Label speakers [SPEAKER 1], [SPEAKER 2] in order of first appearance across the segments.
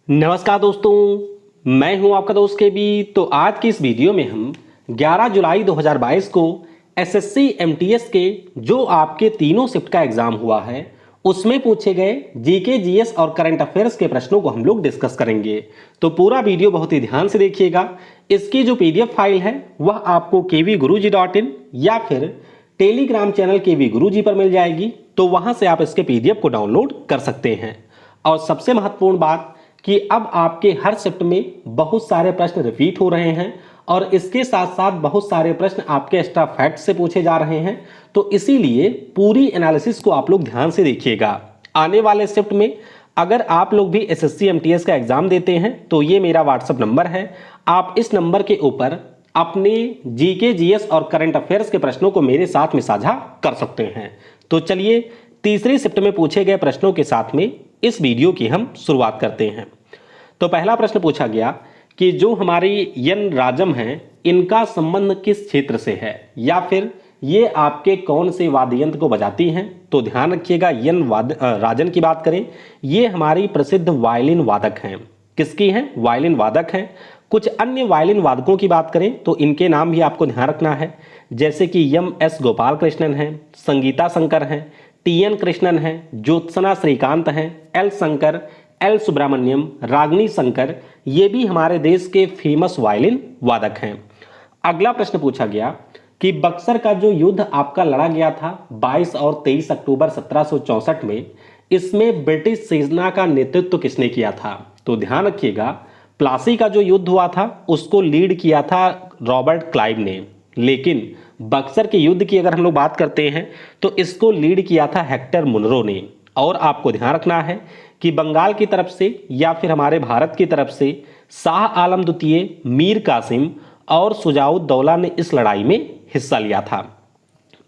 [SPEAKER 1] नमस्कार दोस्तों, मैं हूं आपका दोस्त के बी। तो आज की इस वीडियो में हम 11 जुलाई 2022 को एसएससी एमटीएस के जो आपके तीनों शिफ्ट का एग्जाम हुआ है उसमें पूछे गए जीके जीएस और करंट अफेयर्स के प्रश्नों को हम लोग डिस्कस करेंगे। तो पूरा वीडियो बहुत ही ध्यान से देखिएगा। इसकी जो पीडीएफ फाइल है वह आपको kvguruji.in या फिर टेलीग्राम चैनल kvguruji पर मिल जाएगी। तो वहां से आप इसके पीडीएफ को डाउनलोड कर सकते हैं। और सबसे महत्वपूर्ण बात कि अब आपके हर शिफ्ट में बहुत सारे प्रश्न रिपीट हो रहे हैं और इसके साथ साथ बहुत सारे प्रश्न आपके एक्स्ट्रा फैक्ट से पूछे जा रहे हैं। तो इसीलिए पूरी एनालिसिस को आप लोग ध्यान से देखिएगा। आने वाले शिफ्ट में अगर आप लोग भी एसएससी एमटीएस का एग्जाम देते हैं तो ये मेरा व्हाट्सएप नंबर है। आप इस नंबर के ऊपर अपने जीके जीएस और करंट अफेयर्स के प्रश्नों को मेरे साथ में साझा कर सकते हैं। तो चलिए तीसरी शिफ्ट में पूछे गए प्रश्नों के साथ में इस वीडियो की हम शुरुआत करते हैं। तो पहला प्रश्न पूछा गया कि जो हमारी यन राजम हैं इनका संबंध किस क्षेत्र से है या फिर ये आपके कौन से वाद्य यंत्र को बजाती हैं। तो ध्यान रखिएगा, राजन की बात करें, ये हमारी प्रसिद्ध वायलिन वादक हैं। किसकी हैं? वायलिन वादक हैं। कुछ अन्य वायलिन वादकों की बात करें तो इनके नाम भी आपको ध्यान रखना है, जैसे कि एम.एस. गोपाल कृष्णन हैं, संगीता शंकर हैं, टी.एन. कृष्णन हैं, ज्योत्सना श्रीकांत हैं, एल. शंकर, एल. सुब्रमण्यम, रागनी शंकर, ये भी हमारे देश के फेमस वायलिन वादक हैं। अगला प्रश्न पूछा गया कि बक्सर का जो युद्ध आपका लड़ा गया था 22 और 23 अक्टूबर 1764 में, इसमें ब्रिटिश सेना का नेतृत्व किसने किया था। तो ध्यान रखिएगा, प्लासी का जो युद्ध हुआ था उसको लीड किया था रॉबर्ट क्लाइव ने, लेकिन बक्सर के युद्ध की अगर हम लोग बात करते हैं तो इसको लीड किया था हेक्टर मुनरो ने। और आपको ध्यान रखना है कि बंगाल की तरफ से या फिर हमारे भारत की तरफ से शाह आलम द्वितीय, मीर कासिम और शुजाउद्दौला ने इस लड़ाई में हिस्सा लिया था।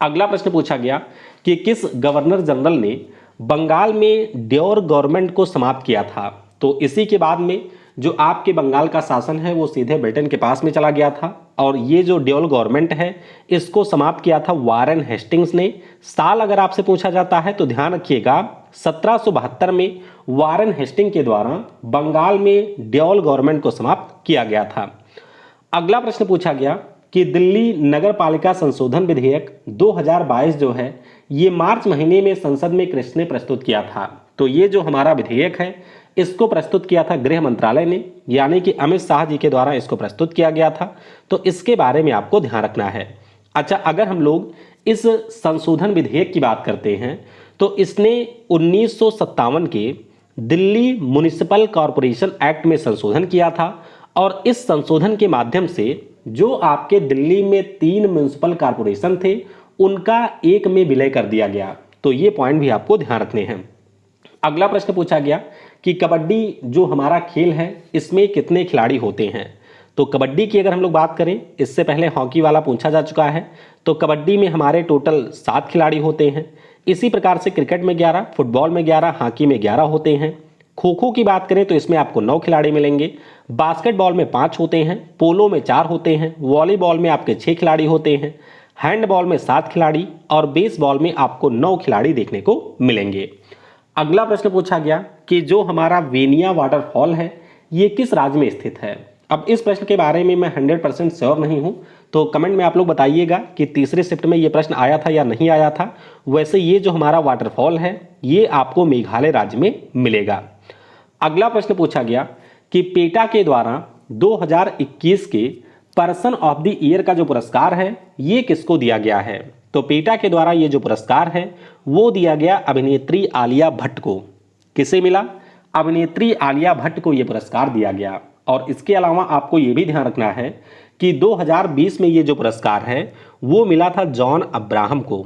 [SPEAKER 1] अगला प्रश्न पूछा गया कि किस गवर्नर जनरल ने बंगाल में ड्योर गवर्नमेंट को समाप्त किया था। तो इसी के बाद में जो आपके बंगाल का शासन है वो सीधे ब्रिटेन के पास में चला गया था और ये जो ड्योल गवर्नमेंट है इसको समाप्त किया था वारेन हेस्टिंग्स ने। साल अगर आपसे पूछा जाता है तो ध्यान रखिएगा 1772 में वारेन हेस्टिंग के द्वारा बंगाल में ड्योल गवर्नमेंट को समाप्त किया गया था। अगला प्रश्न पूछा गया कि दिल्ली नगर पालिका संशोधन विधेयक 2022 जो है ये मार्च महीने में संसद में किसने प्रस्तुत किया था। तो ये जो हमारा विधेयक है इसको प्रस्तुत किया था गृह मंत्रालय ने, यानी कि अमित शाह जी के द्वारा इसको प्रस्तुत किया गया था। तो इसके बारे में आपको ध्यान रखना है। अच्छा, अगर हम लोग इस संशोधन विधेयक की बात करते हैं तो इसने 1957 के दिल्ली म्युनिसिपल कॉरपोरेशन एक्ट में संशोधन किया था और इस संशोधन के माध्यम से जो आपके दिल्ली में 3 म्युनिसिपल कॉरपोरेशन थे उनका एक में विलय कर दिया गया। तो ये पॉइंट भी आपको ध्यान रखने हैं। अगला प्रश्न पूछा गया कि कबड्डी जो हमारा खेल है इसमें कितने खिलाड़ी होते हैं। तो कबड्डी की अगर हम लोग बात करें, इससे पहले हॉकी वाला पूछा जा चुका है, तो कबड्डी में हमारे टोटल 7 खिलाड़ी होते हैं। इसी प्रकार से क्रिकेट में 11, फुटबॉल में 11, हॉकी में 11 होते हैं। खो खो की बात करें तो इसमें आपको 9 खिलाड़ी मिलेंगे। बास्केटबॉल में 5 होते हैं, पोलो में 4 होते हैं, वॉलीबॉल में आपके 6 खिलाड़ी होते हैं, हैंडबॉल में 7 खिलाड़ी और बेसबॉल में आपको 9 खिलाड़ी देखने को मिलेंगे। अगला प्रश्न पूछा गया कि जो हमारा वेनिया वाटरफॉल है ये किस राज्य में स्थित है। अब इस प्रश्न के बारे में मैं 100% श्योर नहीं हूं, तो कमेंट में आप लोग बताइएगा कि तीसरे शिफ्ट में ये प्रश्न आया था या नहीं आया था। वैसे ये जो हमारा वाटरफॉल है ये आपको मेघालय राज्य में मिलेगा। अगला प्रश्न पूछा गया कि पेटा के द्वारा 2021 के पर्सन ऑफ द ईयर का जो पुरस्कार है ये किसको दिया गया है। तो पेटा के द्वारा ये जो पुरस्कार है वो दिया गया अभिनेत्री आलिया भट्ट को। किसे मिला? अभिनेत्री आलिया भट्ट को ये पुरस्कार दिया गया। और इसके अलावा आपको ये भी ध्यान रखना है कि 2020 में ये जो पुरस्कार है वो मिला था जॉन अब्राहम को।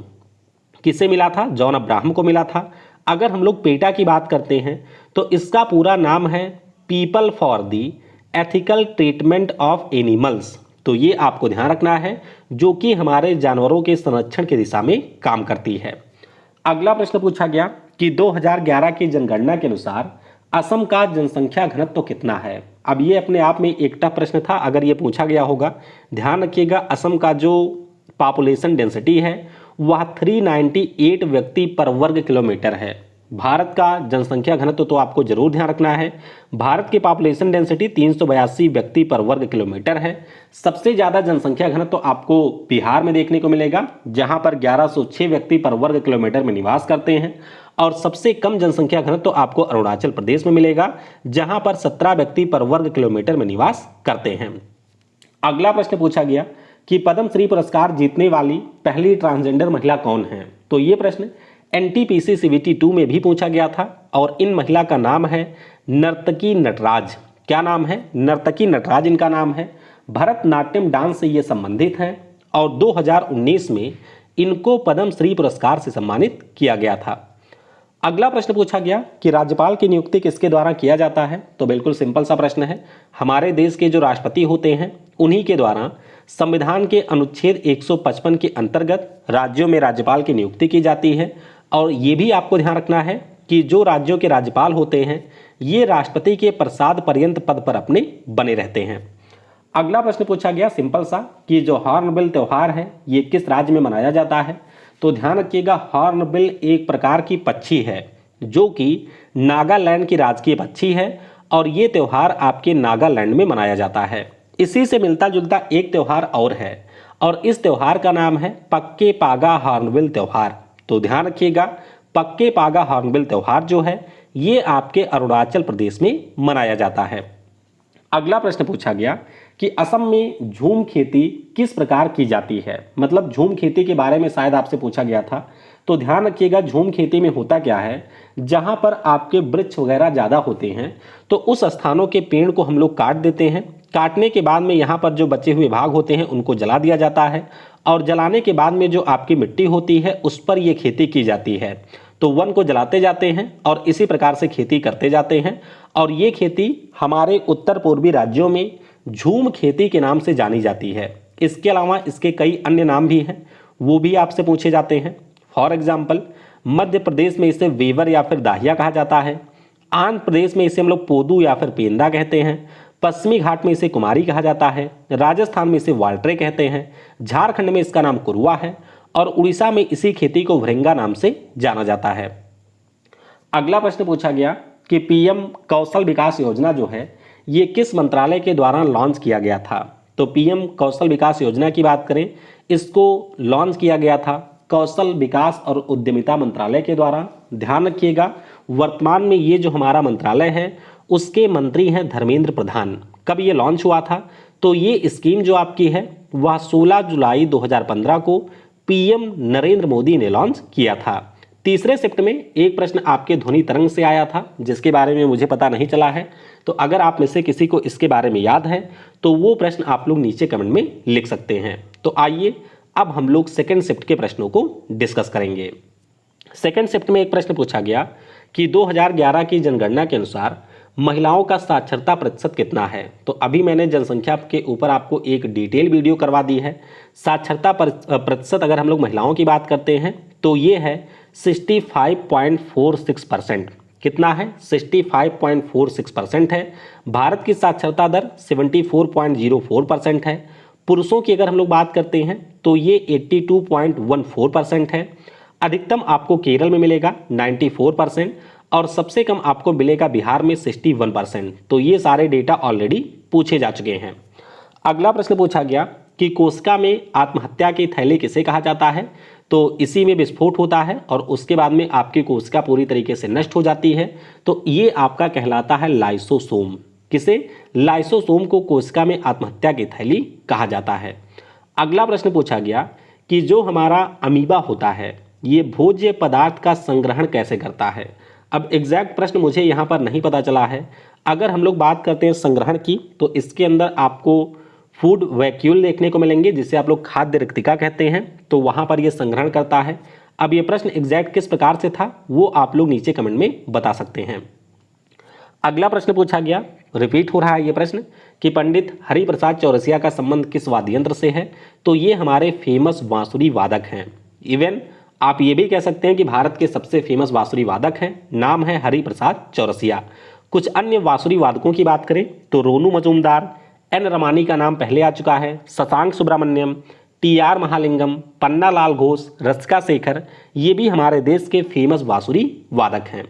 [SPEAKER 1] किसे मिला था? जॉन अब्राहम को मिला था। अगर हम लोग पेटा की बात करते हैं तो इसका पूरा नाम है people for the ethical treatment of animals. तो ये आपको ध्यान रखना है, जो कि हमारे जानवरों के संरक्षण की दिशा में काम करती है। अगला प्रश्न पूछा गया कि 2011 की जनगणना के अनुसार असम का जनसंख्या घनत्व कितना है। अब ये अपने आप में एक टफ प्रश्न था अगर ये पूछा गया होगा। ध्यान रखिएगा, असम का जो पॉपुलेशन डेंसिटी है वह 398 व्यक्ति पर वर्ग किलोमीटर है। भारत का जनसंख्या घनत्व तो आपको जरूर ध्यान रखना है। भारत की पॉपुलेशन डेंसिटी 382 व्यक्ति पर वर्ग किलोमीटर है। सबसे ज़्यादा जनसंख्या घनत्व तो आपको बिहार में देखने को मिलेगा, जहां पर 1106 व्यक्ति पर वर्ग किलोमीटर में निवास करते हैं। और सबसे कम जनसंख्या घनत्व तो आपको अरुणाचल प्रदेश में मिलेगा, जहां पर 17 व्यक्ति पर वर्ग किलोमीटर में निवास करते हैं। अगला प्रश्न पूछा गया कि पद्मश्री पुरस्कार जीतने वाली पहली ट्रांसजेंडर महिला कौन है। तो ये प्रश्न एनटीपीसी सीबीटी 2 में भी पूछा गया था और इन महिला का नाम है नर्तकी नटराज। क्या नाम है? नर्तकी नटराज इनका नाम है। भरतनाट्यम डांस से ये संबंधित हैं और 2019 में इनको पद्मश्री पुरस्कार से सम्मानित किया गया था। अगला प्रश्न पूछा गया कि राज्यपाल की नियुक्ति किसके द्वारा किया जाता है। तो बिल्कुल सिंपल सा प्रश्न है, हमारे देश के जो राष्ट्रपति होते हैं उन्हीं के द्वारा संविधान के अनुच्छेद 155 के अंतर्गत राज्यों में राज्यपाल की नियुक्ति की जाती है। और ये भी आपको ध्यान रखना है कि जो राज्यों के राज्यपाल होते हैं ये राष्ट्रपति के प्रसाद पर्यंत पद पर अपने बने रहते हैं। अगला प्रश्न पूछा गया सिंपल सा कि जो हॉर्नबिल त्यौहार है ये किस राज्य में मनाया जाता है। तो ध्यान रखिएगा, हॉर्नबिल एक प्रकार की पक्षी है जो कि नागालैंड की राजकीय पक्षी है और ये त्यौहार आपके नागालैंड में मनाया जाता है। इसी से मिलता जुलता एक त्यौहार और है और इस त्यौहार का नाम है पक्के पागा हॉर्नबिल त्यौहार। तो ध्यान रखिएगा, पक्के पागा हॉर्नबिल त्यौहार जो है ये आपके अरुणाचल प्रदेश में मनाया जाता है। अगला प्रश्न पूछा गया कि असम में झूम खेती किस प्रकार की जाती है। मतलब झूम खेती के बारे में शायद आपसे पूछा गया था। तो ध्यान रखिएगा, झूम खेती में होता क्या है, जहां पर आपके वृक्ष वगैरह ज़्यादा होते हैं तो उस स्थानों के पेड़ को हम लोग काट देते हैं। काटने के बाद में यहाँ पर जो बचे हुए भाग होते हैं उनको जला दिया जाता है और जलाने के बाद में जो आपकी मिट्टी होती है उस पर ये खेती की जाती है। तो वन को जलाते जाते हैं और इसी प्रकार से खेती करते जाते हैं और ये खेती हमारे उत्तर पूर्वी राज्यों में झूम खेती के नाम से जानी जाती है। इसके अलावा इसके कई अन्य नाम भी हैं, वो भी आपसे पूछे जाते हैं। फॉर एग्जाम्पल, मध्य प्रदेश में इसे वेवर या फिर दाहिया कहा जाता है। आंध्र प्रदेश में इसे हम लोग पोदू या फिर पेंदा कहते हैं। पश्चिमी घाट में इसे कुमारी कहा जाता है। राजस्थान में इसे वाल्ट्रे कहते हैं। झारखंड में इसका नाम कुरुआ है और उड़ीसा में इसी खेती को भृंगा नाम से जाना जाता है। अगला प्रश्न पूछा गया कि पीएम कौशल विकास योजना जो है ये किस मंत्रालय के द्वारा लॉन्च किया गया था। तो पीएम कौशल विकास योजना की बात करें, इसको लॉन्च किया गया था कौशल विकास और उद्यमिता मंत्रालय के द्वारा। ध्यान रखिएगा, वर्तमान में ये जो हमारा मंत्रालय है उसके मंत्री हैं धर्मेंद्र प्रधान। कब ये लॉन्च हुआ था? तो ये स्कीम जो आपकी है वह 16 जुलाई 2015 को पीएम नरेंद्र मोदी ने लॉन्च किया था। तीसरे शिफ्ट में एक प्रश्न आपके ध्वनि तरंग से आया था जिसके बारे में मुझे पता नहीं चला है। तो अगर आप में से किसी को इसके बारे में याद है तो वो प्रश्न आप लोग नीचे कमेंट में लिख सकते हैं। तो आइए अब हम लोग सेकेंड शिफ्ट के प्रश्नों को डिस्कस करेंगे। सेकेंड शिफ्ट में एक प्रश्न पूछा गया कि 2011 की जनगणना के अनुसार महिलाओं का साक्षरता प्रतिशत कितना है। तो अभी मैंने जनसंख्या के ऊपर आपको एक डिटेल वीडियो करवा दी है। साक्षरता प्रतिशत अगर हम लोग महिलाओं की बात करते हैं तो ये है 65.46%। कितना है? 65.46% है। भारत की साक्षरता दर 74.04% है। पुरुषों की अगर हम लोग बात करते हैं तो ये 82.14% है। अधिकतम आपको केरल में मिलेगा 94% और सबसे कम आपको मिलेगा बिहार में 61%। तो ये सारे डेटा ऑलरेडी पूछे जा चुके हैं। अगला प्रश्न पूछा गया कि कोशिका में आत्महत्या की थैली किसे कहा जाता है। तो इसी में विस्फोट होता है और उसके बाद में आपकी कोशिका पूरी तरीके से नष्ट हो जाती है। तो ये आपका कहलाता है लाइसोसोम। किसे? लाइसोसोम को कोशिका में आत्महत्या की थैली कहा जाता है। अगला प्रश्न पूछा गया कि जो हमारा अमीबा होता है ये भोज्य पदार्थ का संग्रहण कैसे करता है। अब एग्जैक्ट प्रश्न मुझे यहाँ पर नहीं पता चला है। अगर हम लोग बात करते हैं संग्रहण की तो इसके अंदर आपको फूड वैक्यूल देखने को मिलेंगे जिसे आप लोग खाद्य रिक्तिका कहते हैं। तो वहाँ पर ये संग्रहण करता है। अब ये प्रश्न एग्जैक्ट किस प्रकार से था वो आप लोग नीचे कमेंट में बता सकते हैं। अगला प्रश्न पूछा गया, रिपीट हो रहा है ये प्रश्न, कि पंडित हरिप्रसाद चौरसिया का संबंध किस वाद्य यंत्र से है। तो ये हमारे फेमस बांसुरी वादक हैं। इवन आप ये भी कह सकते हैं कि भारत के सबसे फेमस बांसुरी वादक हैं, नाम है हरिप्रसाद चौरसिया। कुछ अन्य बांसुरी वादकों की बात करें तो रोनू मजूमदार, एन रमानी का नाम पहले आ चुका है, शशांक सुब्रमण्यम, टी.आर. महालिंगम, पन्नालाल घोष, रसिका शेखर, ये भी हमारे देश के फेमस बांसुरी वादक हैं।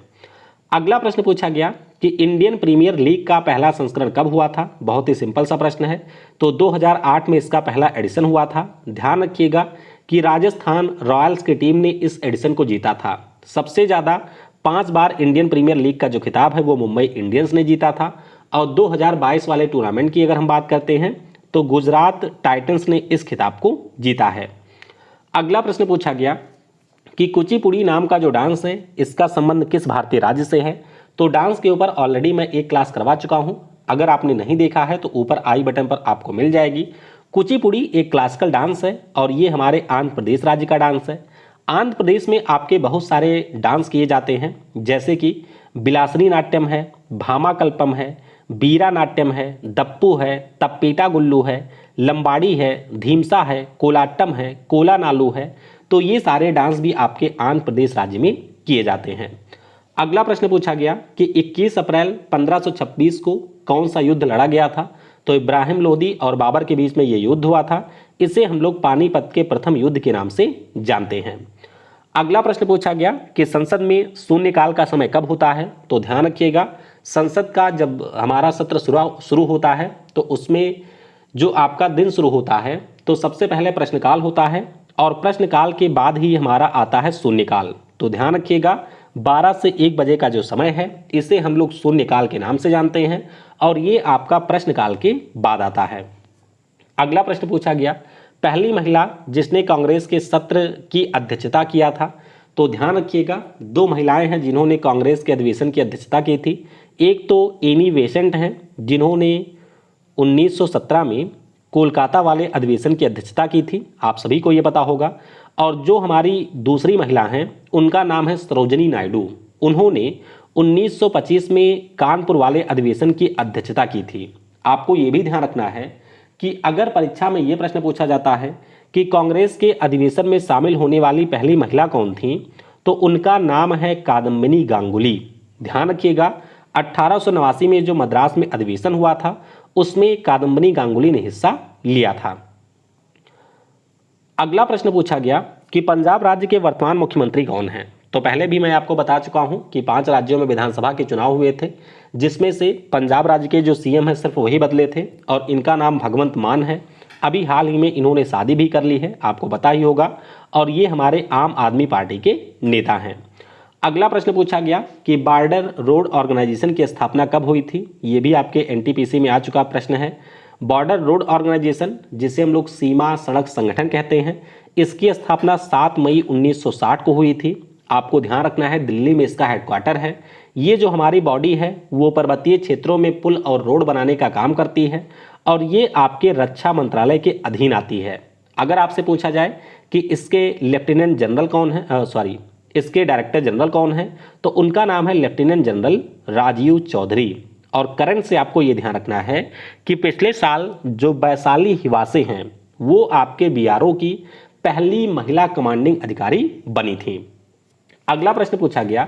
[SPEAKER 1] अगला प्रश्न पूछा गया कि इंडियन प्रीमियर लीग का पहला संस्करण कब हुआ था। बहुत ही सिंपल सा प्रश्न है। तो 2008 में इसका पहला एडिशन हुआ था। ध्यान रखिएगा कि राजस्थान रॉयल्स की टीम ने इस एडिशन को जीता था। सबसे ज़्यादा 5 बार इंडियन प्रीमियर लीग का जो खिताब है वो मुंबई इंडियंस ने जीता था। और 2022 वाले टूर्नामेंट की अगर हम बात करते हैं तो गुजरात टाइटंस ने इस खिताब को जीता है। अगला प्रश्न पूछा गया कि कुचिपुड़ी नाम का जो डांस है इसका संबंध किस भारतीय राज्य से है। तो डांस के ऊपर ऑलरेडी मैं एक क्लास करवा चुका हूं। अगर आपने नहीं देखा है तो ऊपर आई बटन पर आपको मिल जाएगी। कुचिपुड़ी एक क्लासिकल डांस है और ये हमारे आंध्र प्रदेश राज्य का डांस है। आंध्र प्रदेश में आपके बहुत सारे डांस किए जाते हैं, जैसे कि बिलासनी नाट्यम है, भामाकल्पम है, बीरा नाट्यम है, दप्पू है, तप्पीटा गुल्लू है, लंबाड़ी है, धीमसा है, कोलाट्टम है, कोला नालू है। तो ये सारे डांस भी आपके आंध्र प्रदेश राज्य में किए जाते हैं। अगला प्रश्न पूछा गया कि 21 अप्रैल 1526 को कौन सा युद्ध लड़ा गया था। तो इब्राहिम लोदी और बाबर के बीच में ये युद्ध हुआ था। इसे हम लोग पानीपत के प्रथम युद्ध के नाम से जानते हैं। अगला प्रश्न पूछा गया कि संसद में शून्यकाल का समय कब होता है। तो ध्यान रखिएगा, संसद का जब हमारा सत्र शुरू होता है तो उसमें जो आपका दिन शुरू होता है तो सबसे पहले प्रश्नकाल होता है और प्रश्नकाल के बाद ही हमारा आता है शून्यकाल। तो ध्यान रखिएगा 12 से 1 बजे का जो समय है इसे हम लोग शून्यकाल के नाम से जानते हैं और ये आपका प्रश्नकाल के बाद आता है। अगला प्रश्न पूछा गया पहली महिला जिसने कांग्रेस के सत्र की अध्यक्षता किया था। तो ध्यान रखिएगा 2 महिलाएं हैं जिन्होंने कांग्रेस के अधिवेशन की अध्यक्षता की थी। एक तो एनी बेसेंट हैं जिन्होंने 1917 में कोलकाता वाले अधिवेशन की अध्यक्षता की थी, आप सभी को ये पता होगा। और जो हमारी दूसरी महिला हैं उनका नाम है सरोजिनी नायडू। उन्होंने 1925 में कानपुर वाले अधिवेशन की अध्यक्षता की थी। आपको ये भी ध्यान रखना है कि अगर परीक्षा में ये प्रश्न पूछा जाता है कि कांग्रेस के अधिवेशन में शामिल होने वाली पहली महिला कौन थी, तो उनका नाम है कादम्बिनी गांगुली। ध्यान रखिएगा 1889 में जो मद्रास में अधिवेशन हुआ था उसमें कादम्बिनी गांगुली ने हिस्सा लिया था। अगला प्रश्न पूछा गया कि पंजाब राज्य के वर्तमान मुख्यमंत्री कौन हैं। तो पहले भी मैं आपको बता चुका हूं कि 5 राज्यों में विधानसभा के चुनाव हुए थे, जिसमें से पंजाब राज्य के जो सीएम हैं सिर्फ वही बदले थे और इनका नाम भगवंत मान है। अभी हाल ही में इन्होंने शादी भी कर ली है, आपको पता ही होगा, और ये हमारे आम आदमी पार्टी के नेता हैं। अगला प्रश्न पूछा गया कि बॉर्डर रोड ऑर्गेनाइजेशन की स्थापना कब हुई थी। ये भी आपके एनटीपीसी में आ चुका प्रश्न है। बॉर्डर रोड ऑर्गेनाइजेशन, जिसे हम लोग सीमा सड़क संगठन कहते हैं, इसकी स्थापना 7 मई 1960 को हुई थी। आपको ध्यान रखना है दिल्ली में इसका हेडक्वार्टर है। ये जो हमारी बॉडी है वो पर्वतीय क्षेत्रों में पुल और रोड बनाने का काम करती है और ये आपके रक्षा मंत्रालय के अधीन आती है। अगर आपसे पूछा जाए कि इसके लेफ्टिनेंट जनरल कौन है, इसके डायरेक्टर जनरल कौन है, तो उनका नाम है लेफ्टिनेंट जनरल राजीव चौधरी। और करंट से आपको ये ध्यान रखना है कि पिछले साल जो वैशाली हिवासे हैं वो आपके बीआरओ की पहली महिला कमांडिंग अधिकारी बनी थी। अगला प्रश्न पूछा गया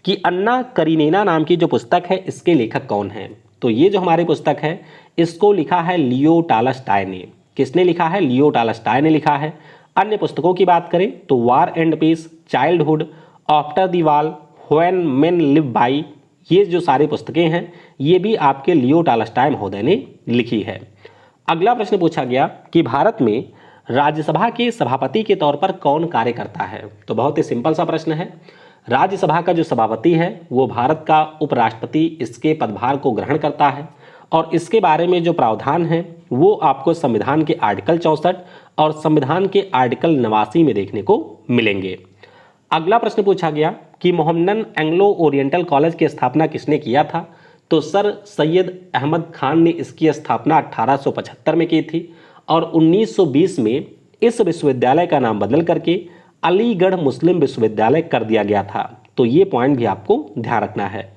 [SPEAKER 1] कि अन्ना करीनेना नाम की जो पुस्तक है इसके लेखक कौन हैं। तो ये जो हमारी पुस्तक है इसको लिखा है लियो टॉलस्टॉय ने। किसने लिखा है? लियो टॉलस्टॉय ने लिखा है। अन्य पुस्तकों की बात करें तो war and peace, childhood, after the war, when men live by, ये जो सारी पुस्तकें हैं ये भी आपके लियो टॉलस्टॉय महोदय ने लिखी है। अगला प्रश्न पूछा गया कि भारत में राज्यसभा के सभापति के तौर पर कौन कार्य करता है। तो बहुत ही सिंपल सा प्रश्न है। राज्यसभा का जो सभापति है वो भारत का उपराष्ट्रपति इसके पदभार को ग्रहण करता है और इसके बारे में जो प्रावधान है वो आपको संविधान के आर्टिकल 64 और संविधान के आर्टिकल 89 में देखने को मिलेंगे। अगला प्रश्न पूछा गया कि मोहम्मदन एंग्लो ओरिएंटल कॉलेज की स्थापना किसने किया था। तो सर सैयद अहमद खान ने इसकी स्थापना 1875 में की थी और 1920 में इस विश्वविद्यालय का नाम बदल करके अलीगढ़ मुस्लिम विश्वविद्यालय कर दिया गया था। तो ये पॉइंट भी आपको ध्यान रखना है।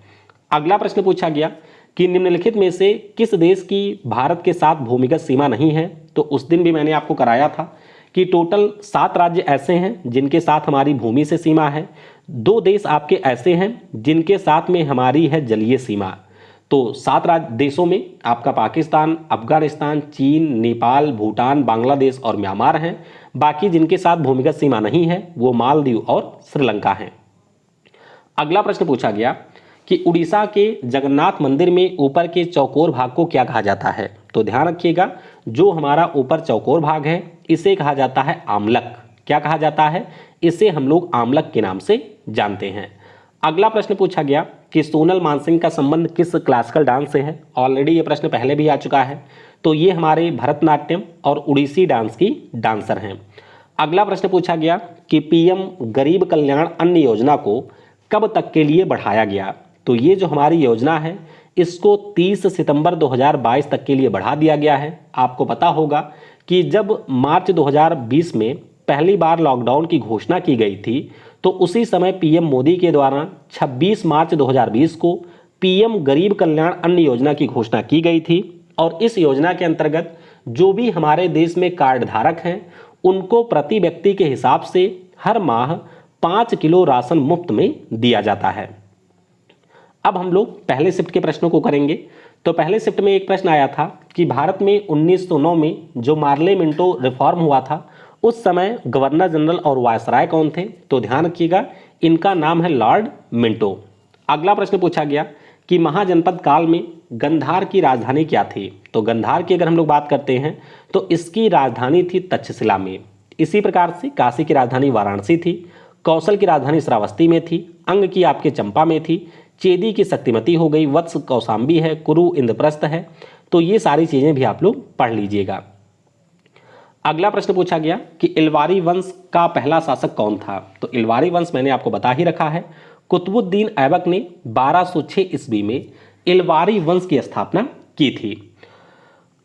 [SPEAKER 1] अगला प्रश्न पूछा गया कि निम्नलिखित में से किस देश की भारत के साथ भूमिगत सीमा नहीं है। तो उस दिन भी मैंने आपको कराया था कि टोटल 7 राज्य ऐसे हैं जिनके साथ हमारी भूमि से सीमा है। 2 देश आपके ऐसे हैं जिनके साथ में हमारी है जलीय सीमा। तो 7 देशों में आपका पाकिस्तान, अफगानिस्तान, चीन, नेपाल, भूटान, बांग्लादेश और म्यांमार हैं। बाकी जिनके साथ भूमिगत सीमा नहीं है वो मालदीव और श्रीलंका हैं। अगला प्रश्न पूछा गया कि उड़ीसा के जगन्नाथ मंदिर में ऊपर के चौकोर भाग को क्या कहा जाता है। तो ध्यान रखिएगा, जो हमारा ऊपर चौकोर भाग है इसे कहा जाता है आमलक। क्या कहा जाता है? इसे हम लोग आमलक के नाम से जानते हैं। अगला प्रश्न पूछा गया कि सोनल मानसिंह का संबंध किस क्लासिकल डांस से है। ऑलरेडी ये प्रश्न पहले भी आ चुका है। तो ये हमारे भरतनाट्यम और उड़ीसी डांस की डांसर हैं। अगला प्रश्न पूछा गया कि पीएम गरीब कल्याण अन्न योजना को कब तक के लिए बढ़ाया गया। तो ये जो हमारी योजना है इसको 30 सितंबर 2022 तक के लिए बढ़ा दिया गया है। आपको पता होगा कि जब मार्च 2020 में पहली बार लॉकडाउन की घोषणा की गई थी तो उसी समय पीएम मोदी के द्वारा 26 मार्च 2020 को पीएम गरीब कल्याण अन्न योजना की घोषणा की गई थी। और इस योजना के अंतर्गत जो भी हमारे देश में कार्ड धारक हैं उनको प्रति व्यक्ति के हिसाब से हर माह 5 किलो राशन मुफ्त में दिया जाता है। अब हम लोग पहले शिफ्ट के प्रश्नों को करेंगे। तो पहले शिफ्ट में एक प्रश्न आया था कि भारत में 1909 में जो मार्ले मिंटो रिफॉर्म हुआ था उस समय गवर्नर जनरल और वायसराय कौन थे। तो ध्यान रखिएगा, इनका नाम है लॉर्ड मिंटो। अगला प्रश्न पूछा गया कि महाजनपद काल में गंधार की राजधानी क्या थी। तो गंधार की अगर हम लोग बात करते हैं तो इसकी राजधानी थी तक्षशिला में। इसी प्रकार से काशी की राजधानी वाराणसी थी, कौशल की राजधानी श्रावस्ती में थी, अंग की आपके चंपा में थी, चेदी की शक्तिमती हो गई, वत्स कौशाम्बी है, कुरु इंद्रप्रस्थ है। तो ये सारी चीजें भी आप लोग पढ़ लीजिएगा। अगला प्रश्न पूछा गया कि इलवारी वंश का पहला शासक कौन था। तो इलवारी वंश मैंने आपको बता ही रखा है, कुतुबुद्दीन ऐबक ने 1206 ईस्वी में इलवारी वंश की स्थापना की थी।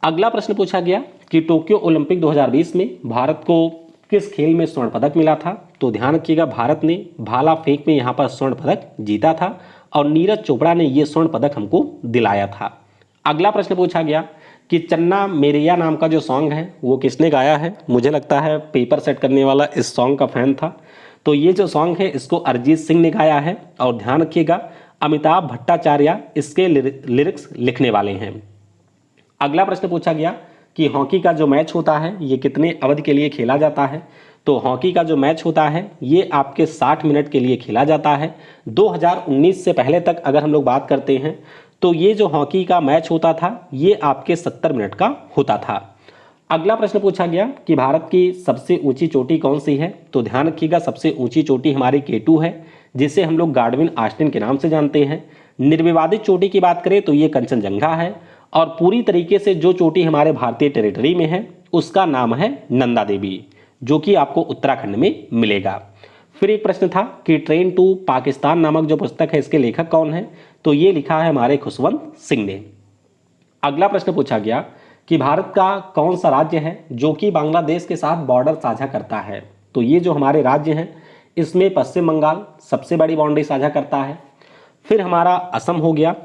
[SPEAKER 1] अगला प्रश्न पूछा गया कि टोक्यो ओलंपिक 2020 में भारत को किस खेल में स्वर्ण पदक मिला था। तो ध्यान रखिएगा, भारत ने भाला फेंक में यहाँ पर स्वर्ण पदक जीता था और नीरज चोपड़ा ने यह स्वर्ण पदक हमको दिलाया था। अगला प्रश्न पूछा गया कि चन्ना मेरेया नाम का जो सॉन्ग है वो किसने गाया है। मुझे लगता है पेपर सेट करने वाला इस सॉन्ग का फैन था। तो ये जो सॉन्ग है इसको अरिजीत सिंह ने गाया है। और ध्यान रखिएगा, अमिताभ भट्टाचार्य इसके लिरिक्स लिखने वाले हैं। अगला प्रश्न पूछा गया कि हॉकी का जो मैच होता है ये कितने अवधि के लिए खेला जाता है। तो हॉकी का जो मैच होता है ये आपके 60 मिनट के लिए खेला जाता है। 2019 से पहले तक अगर हम लोग बात करते हैं तो ये जो हॉकी का मैच होता था ये आपके 70 मिनट का होता था। अगला प्रश्न पूछा गया कि भारत की सबसे ऊंची चोटी कौन सी है। तो ध्यान रखिएगा, सबसे ऊंची चोटी हमारी K2 है जिसे हम लोग गार्डविन आस्टिन के नाम से जानते हैं। निर्विवादित चोटी की बात करें तो ये कंचनजंगा है। और पूरी तरीके से जो चोटी हमारे भारतीय टेरिटरी में है उसका नाम है नंदा देवी, जो कि आपको उत्तराखंड में मिलेगा। फिर एक प्रश्न था कि ट्रेन टू पाकिस्तान नामक जो पुस्तक है इसके लेखक कौन है। तो ये लिखा है हमारे खुशवंत सिंह ने। अगला प्रश्न पूछा गया कि भारत का कौन सा राज्य है जो कि बांग्लादेश के साथ बॉर्डर साझा करता है। तो ये जो हमारे राज्य हैं इसमें पश्चिम बंगाल सबसे बड़ी बाउंड्री साझा करता है। फिर हमारा असम हो गया,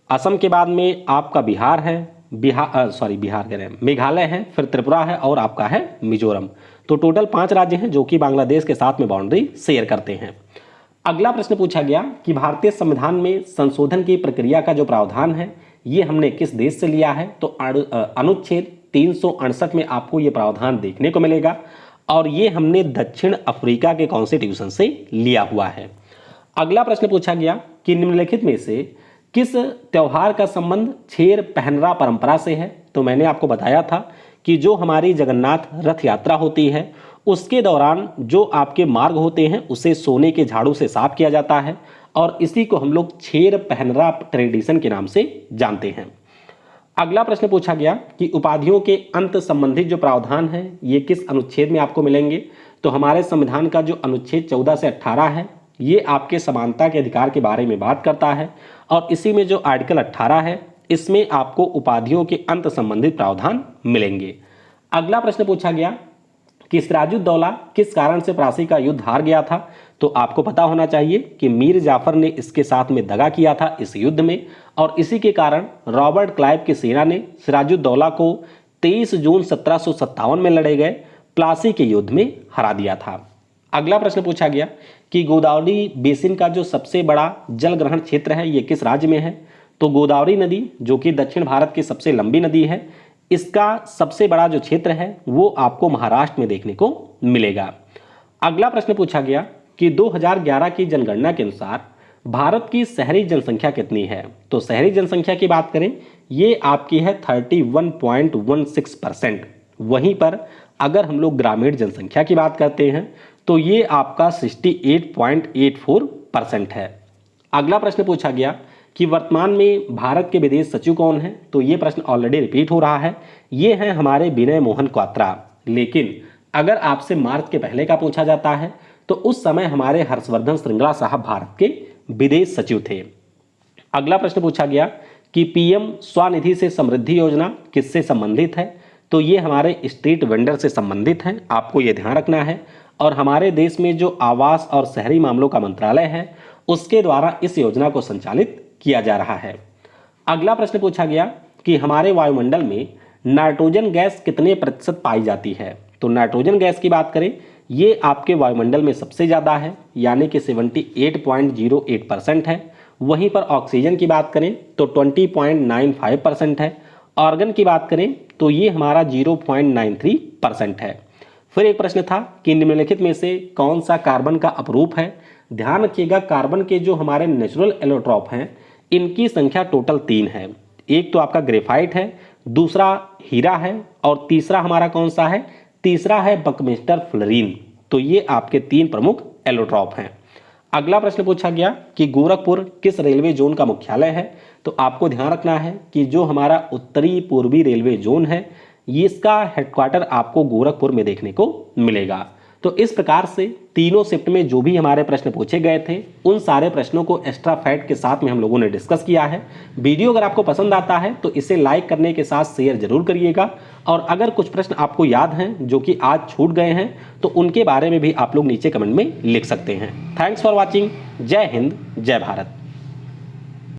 [SPEAKER 1] असम के बाद में आपका बिहार है, बिहार कह रहे हैं, मेघालय है, फिर त्रिपुरा है और आपका है मिजोरम। तो टोटल 5 राज्य हैं जो कि बांग्लादेश के साथ में बाउंड्री शेयर करते हैं। अगला प्रश्न पूछा गया कि भारतीय संविधान में संशोधन की प्रक्रिया का जो प्रावधान है ये हमने किस देश से लिया है। तो अनुच्छेद 368 में आपको ये प्रावधान देखने को मिलेगा और ये हमने दक्षिण अफ्रीका के कॉन्स्टिट्यूशन से लिया हुआ है। अगला प्रश्न पूछा गया कि निम्नलिखित में से किस त्योहार का संबंध छेर पहनरा परंपरा से है। तो मैंने आपको बताया था कि जो हमारी जगन्नाथ रथ यात्रा होती है उसके दौरान जो आपके मार्ग होते हैं उसे सोने के झाड़ू से साफ किया जाता है और इसी को हम लोग छेर पहनरा ट्रेडिशन के नाम से जानते हैं। अगला प्रश्न पूछा गया कि उपाधियों के अंत संबंधित जो प्रावधान है ये किस अनुच्छेद में आपको मिलेंगे। तो हमारे संविधान का जो अनुच्छेद 14 से 18 है ये आपके समानता के अधिकार के बारे में बात करता है और इसी में जो आर्टिकल 18 है इसमें आपको उपाधियों के अंत संबंधित प्रावधान मिलेंगे। अगला प्रश्न पूछा गया कि सिराजुद्दौला किस कारण से प्लासी का युद्ध हार गया था। तो आपको पता होना चाहिए कि मीर जाफर ने इसके साथ में दगा किया था इस युद्ध में और इसी के कारण रॉबर्ट क्लाइव की सेना ने सिराजुद्दौला को 23 जून 1757 में लड़े गए प्लासी के युद्ध में हरा दिया था। अगला प्रश्न पूछा गया कि गोदावरी बेसिन का जो सबसे बड़ा जल ग्रहण क्षेत्र है ये किस राज्य में है। तो गोदावरी नदी जो कि दक्षिण भारत की सबसे लंबी नदी है, इसका सबसे बड़ा जो क्षेत्र है वो आपको महाराष्ट्र में देखने को मिलेगा। अगला प्रश्न पूछा गया कि 2011 की जनगणना के अनुसार भारत की शहरी जनसंख्या कितनी है। तो शहरी जनसंख्या की बात करें, ये आपकी है 31.16%। वहीं पर अगर हम लोग ग्रामीण जनसंख्या की बात करते हैं तो ये आपका 68.84% है। अगला प्रश्न पूछा गया कि वर्तमान में भारत के विदेश सचिव कौन है। तो ये प्रश्न ऑलरेडी रिपीट हो रहा है, ये हैं हमारे विनय मोहन क्वात्रा। लेकिन अगर आपसे मार्च के पहले का पूछा जाता है तो उस समय हमारे हर्षवर्धन श्रृंगला साहब भारत के विदेश सचिव थे। अगला प्रश्न पूछा गया कि पीएम स्वनिधि से समृद्धि योजना किससे संबंधित है। तो ये हमारे स्ट्रीट वेंडर से संबंधित है, आपको ये ध्यान रखना है। और हमारे देश में जो आवास और शहरी मामलों का मंत्रालय है उसके द्वारा इस योजना को संचालित किया जा रहा है। अगला प्रश्न पूछा गया कि हमारे वायुमंडल में नाइट्रोजन गैस कितने प्रतिशत पाई जाती है। तो नाइट्रोजन गैस की बात करें, ये आपके वायुमंडल में सबसे ज़्यादा है, यानी कि 78.08% है। वहीं पर ऑक्सीजन की बात करें तो 20.95% है। ऑर्गन की बात करें तो ये हमारा 0.93% है। फिर एक प्रश्न था कि निम्नलिखित में से कौन सा कार्बन का अपरूप है। ध्यान रखिएगा, कार्बन के जो हमारे नेचुरल एलोट्रॉप हैं इनकी संख्या टोटल 3 है। एक तो आपका ग्रेफाइट है, दूसरा हीरा है और तीसरा हमारा कौन सा है, तीसरा है बकमिस्टर फ्लोरीन। तो ये आपके 3 प्रमुख एलोट्रॉप हैं। अगला प्रश्न पूछा गया कि गोरखपुर किस रेलवे जोन का मुख्यालय है। तो आपको ध्यान रखना है कि जो हमारा उत्तरी पूर्वी रेलवे जोन है ये इसका हेडक्वार्टर आपको गोरखपुर में देखने को मिलेगा। तो इस प्रकार से तीनों शिफ्ट में जो भी हमारे प्रश्न पूछे गए थे उन सारे प्रश्नों को एक्स्ट्रा फैक्ट के साथ में हम लोगों ने डिस्कस किया है। वीडियो अगर आपको पसंद आता है तो इसे लाइक करने के साथ शेयर जरूर करिएगा। और अगर कुछ प्रश्न आपको याद हैं जो कि आज छूट गए हैं तो उनके बारे में भी आप लोग नीचे कमेंट में लिख सकते हैं। Thanks for watching. जय हिंद, जय भारत।